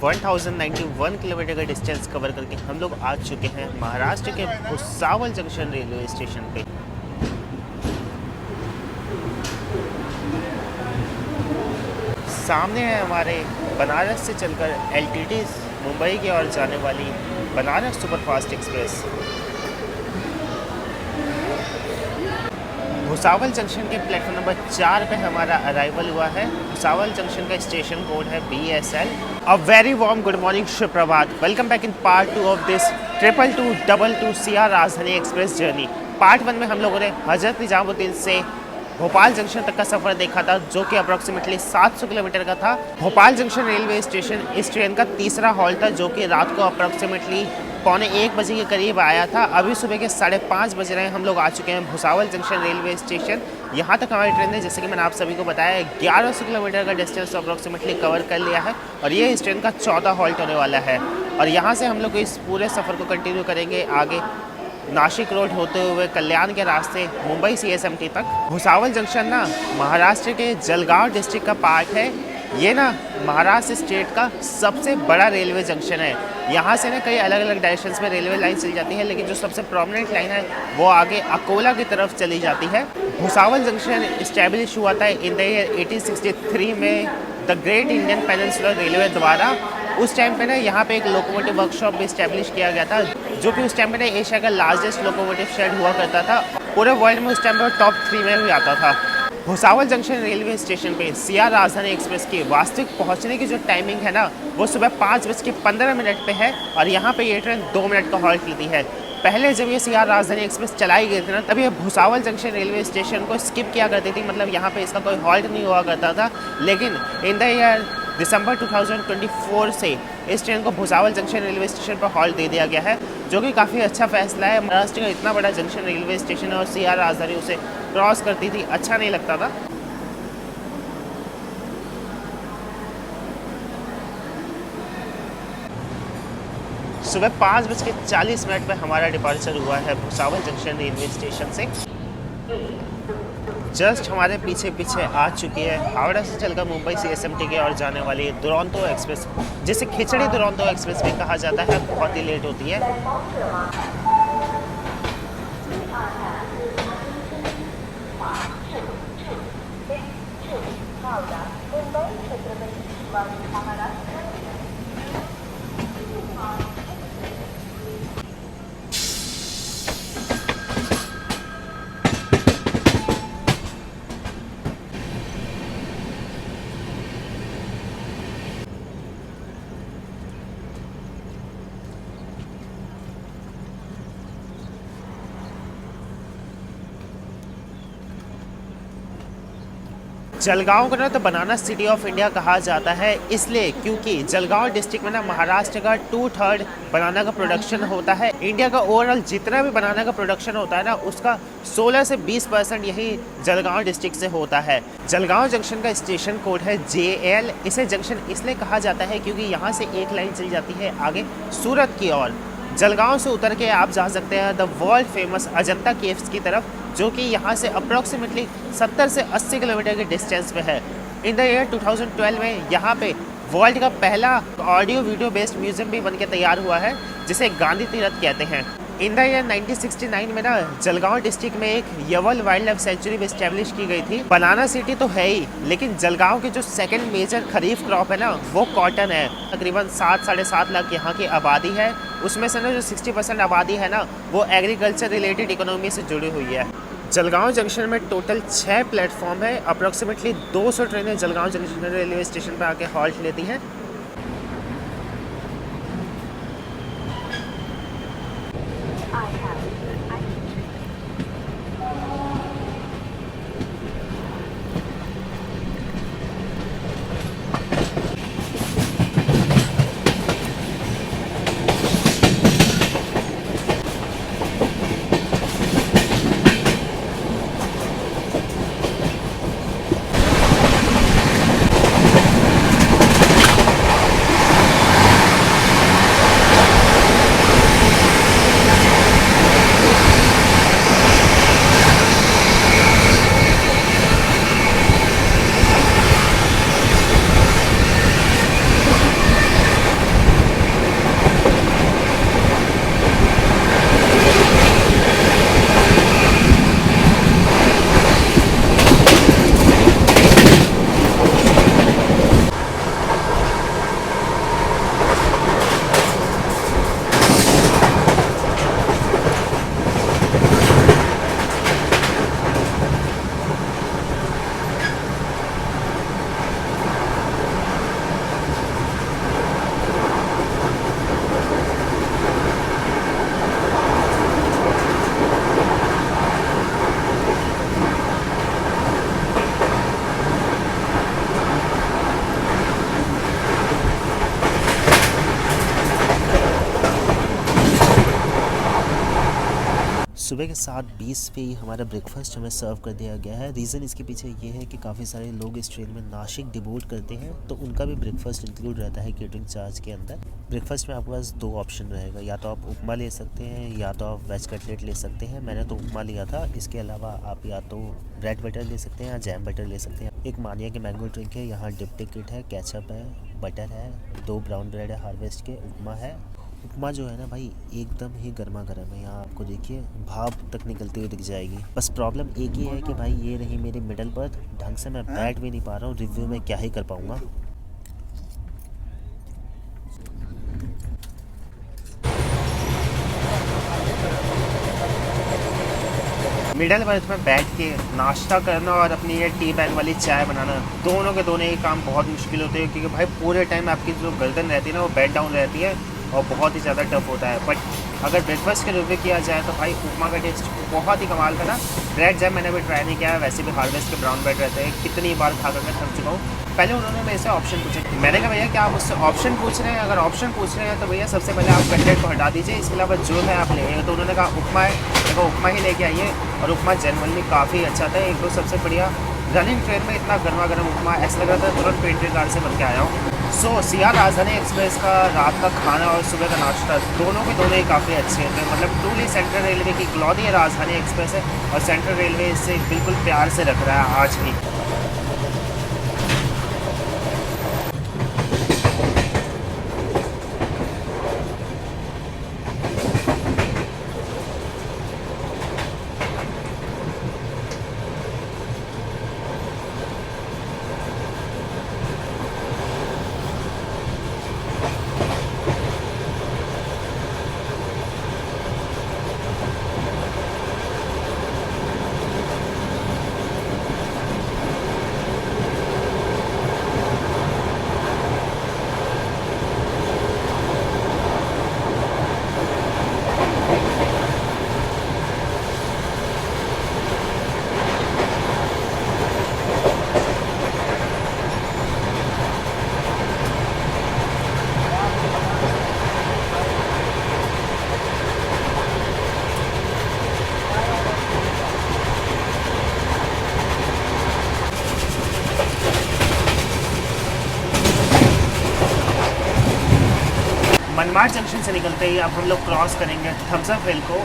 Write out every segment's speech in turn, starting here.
1091 kilometre का distance cover करके हम लोग आ चुके हैं महाराष्ट्र के भुसावल जंक्शन रेलवे स्टेशन पे। सामने है हमारे बनारस से चलकर एलटीटी मुंबई की ओर जाने वाली Banaras superfast express. Bhusawal junction के प्लेटफॉर्म नंबर 4 पे हमारा अराइवल हुआ है। भुसावल जंक्शन का स्टेशन कोड है BSL। A very warm good morning, सुप्रभात। Welcome back in part 2 of this 222 CR Rajdhani express journey. Part 1 में हम लोगों ने हजरत निजामुद्दीन से भोपाल जंक्शन तक का सफ़र देखा था, जो कि अप्रॉक्सीमेटली 700 किलोमीटर का था। भोपाल जंक्शन रेलवे स्टेशन इस ट्रेन का तीसरा हॉल्ट था, जो कि रात को अप्रॉक्सीमेटली 12:45 बजे के करीब आया था। अभी सुबह के 5:30 बज रहे हैं, हम लोग आ चुके हैं भुसावल जंक्शन रेलवे स्टेशन। यहाँ तक हमारी ट्रेन ने, जैसे कि मैंने आप सभी को बताया, 1100 किलोमीटर का डिस्टेंस अप्रॉक्सीमेटली कवर कर लिया है और ये इस ट्रेन का 14 हॉल्ट होने वाला है। और यहाँ से हम लोग इस पूरे सफ़र को कंटिन्यू करेंगे आगे नासिक रोड होते हुए कल्याण के रास्ते मुंबई CSMT तक। भुसावल जंक्शन ना महाराष्ट्र के जलगांव डिस्ट्रिक्ट का पार्ट है। ये ना महाराष्ट्र स्टेट का सबसे बड़ा रेलवे जंक्शन है। यहाँ से ना कई अलग अलग डायरेक्शंस में रेलवे लाइन चली जाती है, लेकिन जो सबसे प्रोमिनेंट लाइन है वो आगे अकोला की तरफ चली जाती है। भुसावल जंक्शन इस्टेब्लिश हुआ था इन द ईयर 1863 में the great Indian peninsular railway द्वारा। उस टाइम पे ना यहाँ पे एक लोकोमोटिव वर्कशॉप भी इस्टेब्लिश किया गया था, जो कि उस टाइम पे ना एशिया का लार्जेस्ट लोकोमोटिव शेड हुआ करता था। पूरे वर्ल्ड में उस टाइम पे टॉप 3 में भी आता था। भुसावल जंक्शन रेलवे स्टेशन पे CR राजधानी एक्सप्रेस की वास्तविक पहुंचने की जो टाइमिंग है ना, वो सुबह 5:15 पे है और यहाँ पे ये ट्रेन 2 मिनट का हॉल्ट लेती है। पहले जब ये CR राजधानी एक्सप्रेस चलाई गई थी ना, तब ये भुसावल जंक्शन रेलवे स्टेशन को स्किप किया करती थी, मतलब यहाँ पे इसका कोई हॉल्ट नहीं हुआ करता था। लेकिन इन द ईयर दिसंबर 2024 से इस ट्रेन को भुसावल जंक्शन रेलवे स्टेशन पर हॉल्ट दे दिया गया है, जो कि काफ़ी अच्छा फैसला है। महाराष्ट्र का इतना बड़ा जंक्शन रेलवे स्टेशन है और CR राजधानी उसे क्रॉस करती थी, अच्छा नहीं लगता था। सुबह 5:40 पे हमारा डिपार्चर हुआ है भुसावल जंक्शन रेलवे स्टेशन से। जस्ट हमारे पीछे पीछे आ चुकी है हावड़ा से चलकर मुंबई CSMT की ओर जाने वाली दुरंतो एक्सप्रेस, जिसे खिचड़ी दुरंतो एक्सप्रेस भी कहा जाता है। बहुत ही लेट होती है। जलगांव को ना तो बनाना सिटी ऑफ इंडिया कहा जाता है, इसलिए क्योंकि जलगांव डिस्ट्रिक्ट में ना महाराष्ट्र का 2/3 बनाना का प्रोडक्शन होता है। इंडिया का ओवरऑल जितना भी बनाना का प्रोडक्शन होता है ना, उसका 16 से 20% यही जलगांव डिस्ट्रिक्ट से होता है। जलगांव जंक्शन का स्टेशन कोड है JL। इसे जंक्शन इसलिए कहा जाता है क्योंकि यहाँ से एक लाइन चली जाती है आगे सूरत की ओर। जलगांव से उतर के आप जा सकते हैं the world famous Ajanta caves की तरफ, जो कि यहाँ से अप्रॉक्सीमेटली 70 से 80 किलोमीटर के डिस्टेंस पे है। इन द ईयर 2012 में यहाँ पे वर्ल्ड का पहला ऑडियो वीडियो बेस्ड म्यूजियम भी बनके तैयार हुआ है, जिसे गांधी तीरथ कहते हैं। इन द ईयर 1969 में ना जलगांव डिस्ट्रिक्ट में एक यवल वाइल्ड लाइफ सेंचुरी भी स्टैब्लिश की गई थी। बनाना सिटी तो है ही, लेकिन जलगांव की जो सेकंड मेजर खरीफ क्रॉप है ना, वो कॉटन है। तकरीबन 7-7.5 लाख यहाँ की आबादी है। उसमें से ना जो 60% आबादी है ना, वो एग्रीकल्चर रिलेटेड इकोनॉमी से जुड़ी हुई है। जलगांव जंक्शन में टोटल 6 प्लेटफॉर्म है। अप्रॉक्सीमेटली 200 ट्रेनें जलगांव जंक्शन रेलवे स्टेशन पर आके हॉल्ट लेती हैं। सुबह के 7:20 पे ही हमारा ब्रेकफास्ट हमें सर्व कर दिया गया है। रीज़न इसके पीछे ये है कि काफ़ी सारे लोग इस ट्रेन में नासिक डिवोट करते हैं, तो उनका भी ब्रेकफास्ट इंक्लूड रहता है केटरिंग चार्ज के अंदर। ब्रेकफास्ट में आपके पास 2 ऑप्शन रहेगा, या तो आप उपमा ले सकते हैं या तो आप वेज कटलेट ले सकते हैं। मैंने तो उपमा लिया था। इसके अलावा आप या तो ब्रेड बटर ले सकते हैं या जैम बटर ले सकते हैं। एक मानिया की मैंगो ड्रिंक है, यहाँ डिप टिकट है, केचप है, बटर है, 2 ब्राउन ब्रेड है हार्वेस्ट के, उपमा है। उपमा जो है ना भाई एकदम ही गर्मा गर्म है, यहाँ आपको देखिए भाप तक निकलती हुई दिख जाएगी। बस प्रॉब्लम एक ही है कि भाई ये रही मेरी मिडल बर्थ, ढंग से मैं बैठ भी नहीं पा रहा हूँ, रिव्यू में क्या ही कर पाऊँगा। मिडल बर्थ में बैठ के नाश्ता करना और अपनी ये टी बैग वाली चाय बनाना, दोनों के दोनों ही काम बहुत मुश्किल होते हैं, क्योंकि भाई पूरे टाइम आपकी जो गर्दन रहती है ना वो बेड डाउन रहती है और बहुत ही ज़्यादा टफ होता है। बट अगर ब्रेकफास्ट के रिव्यू किया जाए तो भाई उपमा का टेस्ट बहुत ही कमाल का था। ब्रेड जैम मैंने अभी ट्राई नहीं किया है, वैसे भी हार्वेस्ट के ब्राउन ब्रेड रहते हैं, कितनी बार खा कर मैं थक चुका हूँ। पहले उन्होंने मेरे से ऑप्शन पूछे, मैंने कहा भैया क्या आप मुझसे ऑप्शन पूछ रहे हैं? अगर ऑप्शन पूछ रहे हैं तो भैया सबसे पहले आप कटलेट को हटा दीजिए, इसके अलावा जो है आप ले आइए। तो उन्होंने कहा उपमा है, देखो उपमा ही लेके आइए। और उपमा जनरली काफ़ी अच्छा था, एक तो सबसे बढ़िया रनिंग ट्रेन में इतना गर्मा गर्म उपमा ऐसा लग रहा था तुरंत पेंट्री कार से बन के आया हूँ। सो सियार राजधानी एक्सप्रेस का रात का खाना और सुबह का नाश्ता दोनों के दोनों ही काफ़ी अच्छे थे। मतलब ट्रूली सेंट्रल रेलवे की इकलौती राजधानी एक्सप्रेस है और सेंट्रल रेलवे इससे बिल्कुल प्यार से रख रहा है आज भी। मनमाड़ जंक्शन से निकलते ही अब हम लोग क्रॉस करेंगे थम्स अप हिल को।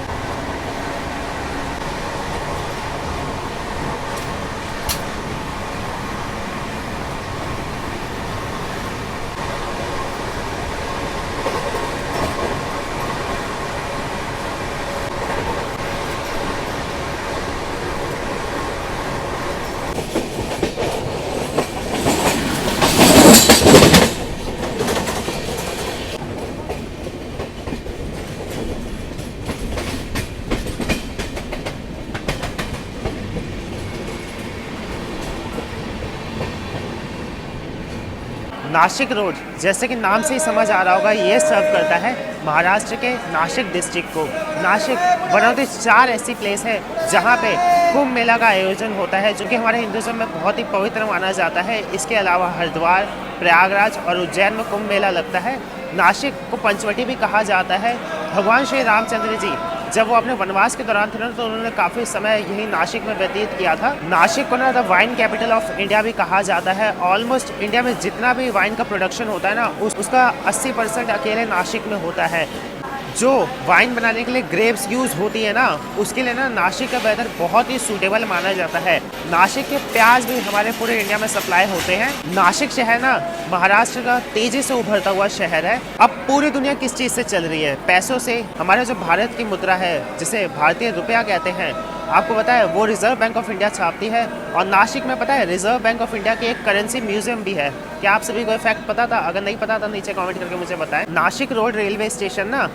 नासिक रोड जैसे कि नाम से ही समझ आ रहा होगा, ये सर्व करता है महाराष्ट्र के नासिक डिस्ट्रिक्ट को। नासिक वन ऑफ द 4 ऐसी प्लेस है जहाँ पे कुंभ मेला का आयोजन होता है, जो कि हमारे हिंदुज़म में बहुत ही पवित्र माना जाता है। इसके अलावा हरिद्वार, प्रयागराज और उज्जैन में कुंभ मेला लगता है। नासिक को पंचवटी भी कहा जाता है। भगवान श्री रामचंद्र जी जब वो अपने वनवास के दौरान थे ना, तो उन्होंने काफ़ी समय यही नासिक में व्यतीत किया था। नासिक को ना the wine capital of India भी कहा जाता है। ऑलमोस्ट इंडिया में जितना भी वाइन का प्रोडक्शन होता है ना, उसका 80% अकेले नासिक में होता है। जो वाइन बनाने के लिए ग्रेप्स यूज़ होती है ना, उसके लिए ना नासिक का वेदर बहुत ही सूटेबल माना जाता है। नासिक के प्याज भी हमारे पूरे इंडिया में सप्लाई होते हैं। नासिक शहर ना महाराष्ट्र का तेजी से उभरता हुआ शहर है। अब पूरी दुनिया किस चीज़ से चल रही है? पैसों से। हमारे जो भारत की मुद्रा है, जिसे भारतीय रुपया कहते हैं, आपको पता है वो रिजर्व बैंक ऑफ इंडिया छापती है। और नासिक में पता है रिजर्व बैंक ऑफ इंडिया की एक करेंसी म्यूजियम भी है। क्या आप सभी को फैक्ट पता था? अगर नहीं पता था नीचे कमेंट करके मुझे बताएं। नासिक रोड रेलवे स्टेशन ना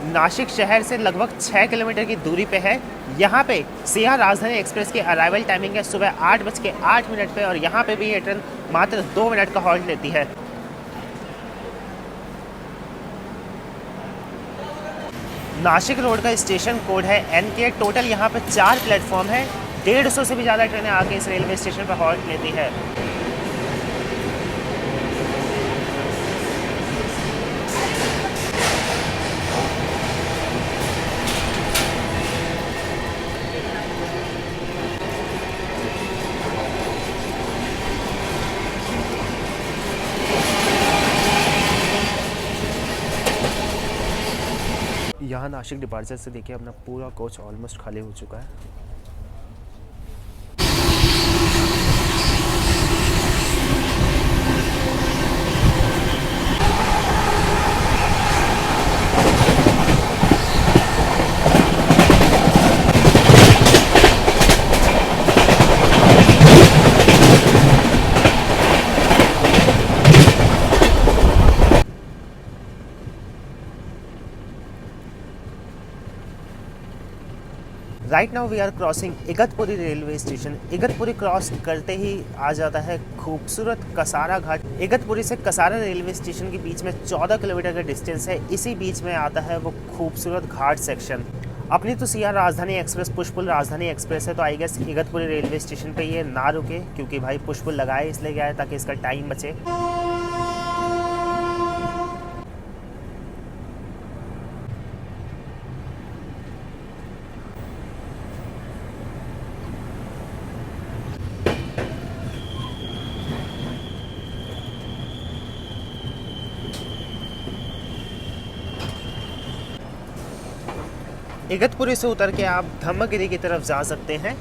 नासिक शहर से लगभग 6 किलोमीटर की दूरी पे है। यहाँ पे सिया राजधानी एक्सप्रेस की अराइवल टाइमिंग है सुबह 8:08 पे, और यहाँ पे भी ये ट्रेन मात्र 2 मिनट का हॉल्ट लेती है। नासिक रोड का स्टेशन कोड है NK। टोटल यहाँ पे 4 प्लेटफॉर्म है। 150 से भी ज़्यादा ट्रेनें आके इस रेलवे स्टेशन पर हॉल्ट लेती है। यहाँ नासिक डिपार्चर से देखिए अपना पूरा कोच ऑलमोस्ट खाली हो चुका है। Right now we are crossing Igatpuri railway station. Igatpuri cross करते ही आ जाता है खूबसूरत कसारा घाट। इगतपुरी से कसारा रेलवे स्टेशन के बीच में 14 किलोमीटर का डिस्टेंस है। इसी बीच में आता है वो खूबसूरत घाट सेक्शन। अपनी तो सीआर राजधानी एक्सप्रेस पुष्पुल राजधानी एक्सप्रेस है, तो I guess Igatpuri railway station पे ये ना रुके, क्योंकि भाई पुष्पुल लगाए इसलिए गया है ताकि इसका टाइम बचे। इगतपुरी से उतर के आप धम्मगिरी की तरफ जा सकते हैं।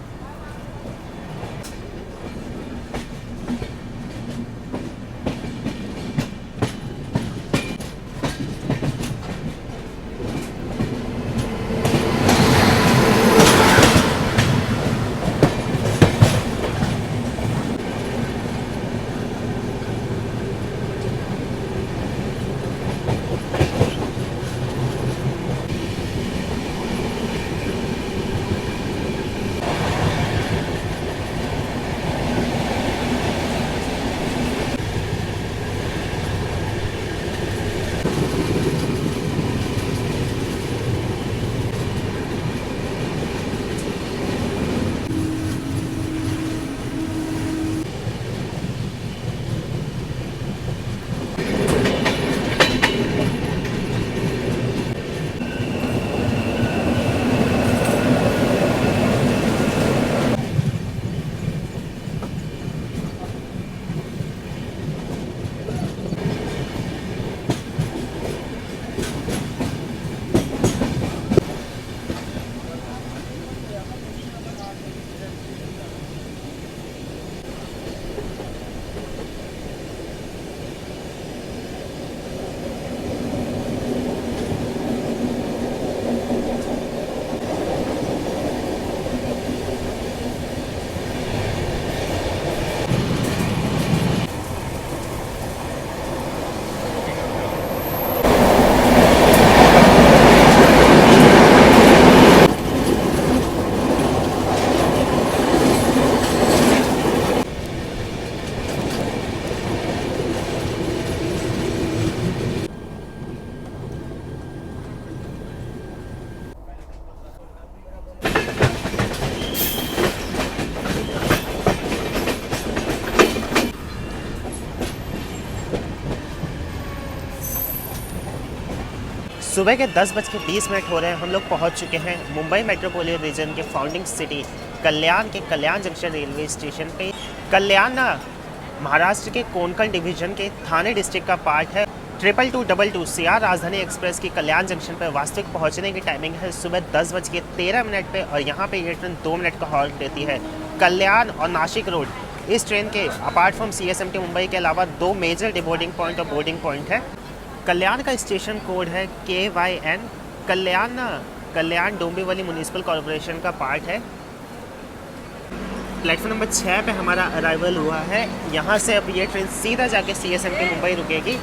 सुबह के 10:20 हो रहे हैं। हम लोग पहुंच चुके हैं मुंबई मेट्रोपॉलिटन रीजन के फाउंडिंग सिटी कल्याण के कल्याण जंक्शन रेलवे स्टेशन पे। कल्याण ना महाराष्ट्र के कोंकण डिवीजन के थाने डिस्ट्रिक्ट का पार्ट है। 2222 सीआर राजधानी एक्सप्रेस की कल्याण जंक्शन पर वास्तविक पहुंचने की टाइमिंग है सुबह 10:13 पे, और यहाँ पे ये ट्रेन 2 मिनट का हॉल्ट देती है। कल्याण और नासिक रोड इस ट्रेन के अपार्ट फ्रॉम CSMT मुंबई के अलावा 2 मेजर डिबोर्डिंग पॉइंट और बोर्डिंग पॉइंट है। कल्याण का स्टेशन कोड है KYN। कल्याण ना कल्याण डोंबिवली म्यूनिसिपल कॉर्पोरेशन का पार्ट है। प्लेटफॉर्म नंबर 6 पे हमारा अराइवल हुआ है। यहाँ से अब ये ट्रेन सीधा जाके CSMT मुंबई रुकेगी।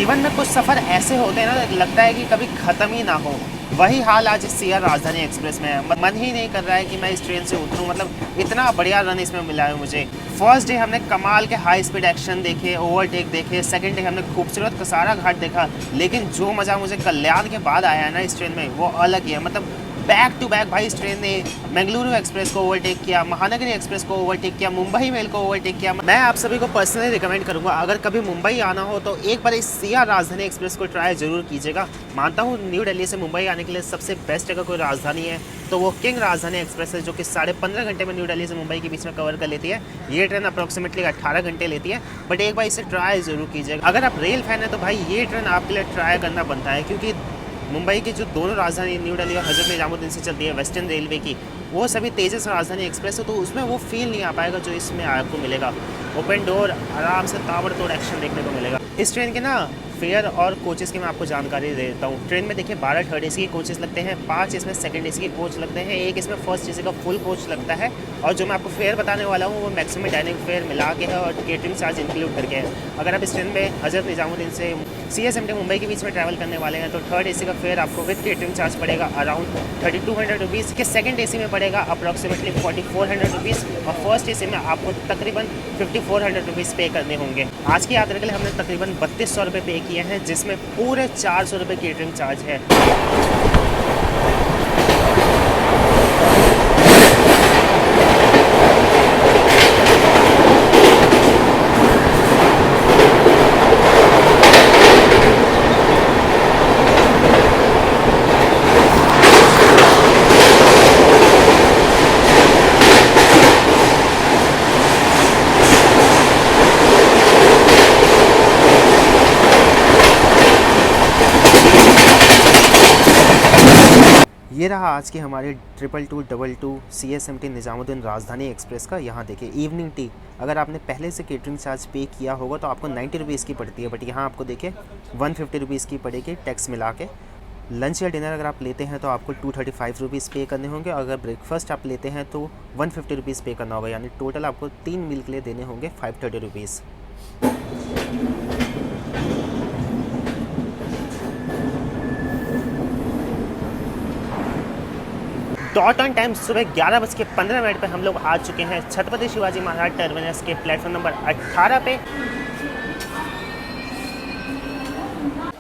जीवन में कुछ सफ़र ऐसे होते हैं ना, लगता है कि कभी ख़त्म ही ना हो। वही हाल आज सिया राजधानी एक्सप्रेस में है। मन ही नहीं कर रहा है कि मैं इस ट्रेन से उतरूं। मतलब इतना बढ़िया रन इसमें मिला है मुझे। फर्स्ट डे हमने कमाल के हाई स्पीड एक्शन देखे, ओवरटेक देखे। सेकंड डे हमने खूबसूरत कसारा घाट देखा। लेकिन जो मज़ा मुझे कल्याण के बाद आया है ना इस ट्रेन में, वो अलग ही है। मतलब बैक टू बैक भाई इस ट्रेन ने बेंगलुरु एक्सप्रेस को ओवरटेक किया, महानगरी एक्सप्रेस को ओवरटेक किया, मुंबई मेल को ओवरटेक किया। मैं आप सभी को पर्सनली रिकमेंड करूंगा, अगर कभी मुंबई आना हो तो एक बार इस सिया राजधानी एक्सप्रेस को ट्राई जरूर कीजिएगा। मानता हूँ न्यू दिल्ली से मुंबई आने के लिए सबसे बेस्ट अगर कोई राजधानी है तो वो किंग राजधानी एक्सप्रेस है, जो कि 15.5 घंटे में न्यू दिल्ली से मुंबई के बीच में कवर कर लेती है। ये ट्रेन अप्रॉक्सीमेटली 18 घंटे लेती है, बट एक बार इसे ट्राई जरूर कीजिएगा। अगर आप रेल फैन है तो भाई ये ट्रेन आपके लिए ट्राई करना बनता है, क्योंकि मुंबई की जो दोनों राजधानी न्यू दिल्ली और हजरत निजामुद्दीन से चलती है वेस्टर्न रेलवे की, वो सभी तेजस राजधानी एक्सप्रेस है, तो उसमें वो फील नहीं आ पाएगा जो इसमें आपको मिलेगा। ओपन डोर, आराम से ताबड़तोड़ एक्शन देखने को मिलेगा। इस ट्रेन के ना फेयर और कोचेस की मैं आपको जानकारी दे देता हूँ। ट्रेन में देखिए 12 थर्ड एसी के कोचेस लगते हैं, 5 इसमें सेकंड एसी के कोच लगते हैं, एक इसमें फर्स्ट एसी का फुल कोच लगता है। और जो मैं आपको फेयर बताने वाला हूँ वो मैक्सिमम डाइनिंग फेयर मिला के है और केटरिंग चार्ज इंक्लूड करके है। अगर आप इस ट्रेन में हजरत निजामुद्दीन से CSMT मुंबई के बीच में ट्रैवल करने वाले हैं तो थर्ड एसी का फेयर आपको विद केटरिंग चार्ज पड़ेगा अराउंड 3200 रुपीज़ के। सेकंड एसी में पड़ेगा अप्रॉक्सीमेटली 4400 रुपीज़ और फर्स्ट एसी में आपको तकरीबन 5400 रुपीज़ पे करने होंगे। आज की यात्रा के लिए हमने तकरीबन 3200 रुपये पे किए हैं, जिसमें पूरे 400 रुपये केटरिंग चार्ज है। ये रहा आज की हमारी 2222 CSMT निजामुद्दीन राजधानी एक्सप्रेस का। यहाँ देखिए इवनिंग टी, अगर आपने पहले से केटरिंग चार्ज पे किया होगा तो आपको 90 रुपीज़ की पड़ती है, बट यहाँ आपको देखिए 150 रुपीज़ की पड़ेगी टैक्स मिला के। लंच या डिनर अगर आप लेते हैं तो आपको 235 रुपीज़ पे करने होंगे, और अगर ब्रेकफास्ट आप लेते हैं तो 150 रुपीज़ पे करना होगा। यानी टोटल आपको 3 मील के लिए देने होंगे 530 रुपीज़। डॉट ऑन टाइम सुबह 11:15 पे हम लोग आ चुके हैं छत्रपति शिवाजी महाराज टर्मिनस के प्लेटफॉर्म नंबर 18 पे।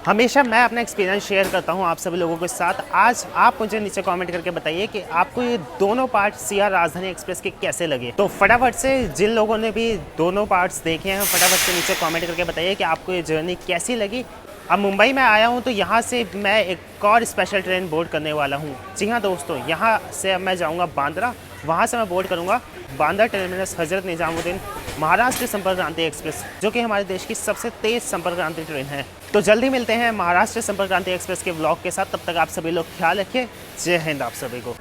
हमेशा मैं अपना एक्सपीरियंस शेयर करता हूं आप सभी लोगों के साथ। आज आप मुझे नीचे कमेंट करके बताइए कि आपको ये दोनों पार्ट सिया राजधानी एक्सप्रेस के कैसे लगे। तो फटाफट से जिन लोगों ने भी दोनों पार्ट्स देखे हैं फटाफट से नीचे कमेंट करके बताइए कि आपको ये जर्नी कैसी लगी। अब मुंबई में आया हूँ तो यहाँ से मैं एक और स्पेशल ट्रेन बोर्ड करने वाला हूँ। जी हाँ दोस्तों, यहाँ से अब मैं जाऊँगा बांद्रा, वहाँ से मैं बोर्ड करूँगा बांद्रा टर्मिनस हजरत निजामुद्दीन महाराष्ट्र संपर्क क्रांति एक्सप्रेस, जो कि हमारे देश की सबसे तेज़ संपर्क क्रांति ट्रेन है। तो जल्दी मिलते हैं महाराष्ट्र संपर्क क्रांति एक्सप्रेस के व्लॉग के साथ। तब तक आप सभी लोग ख्याल रखिए। जय हिंद आप सभी को।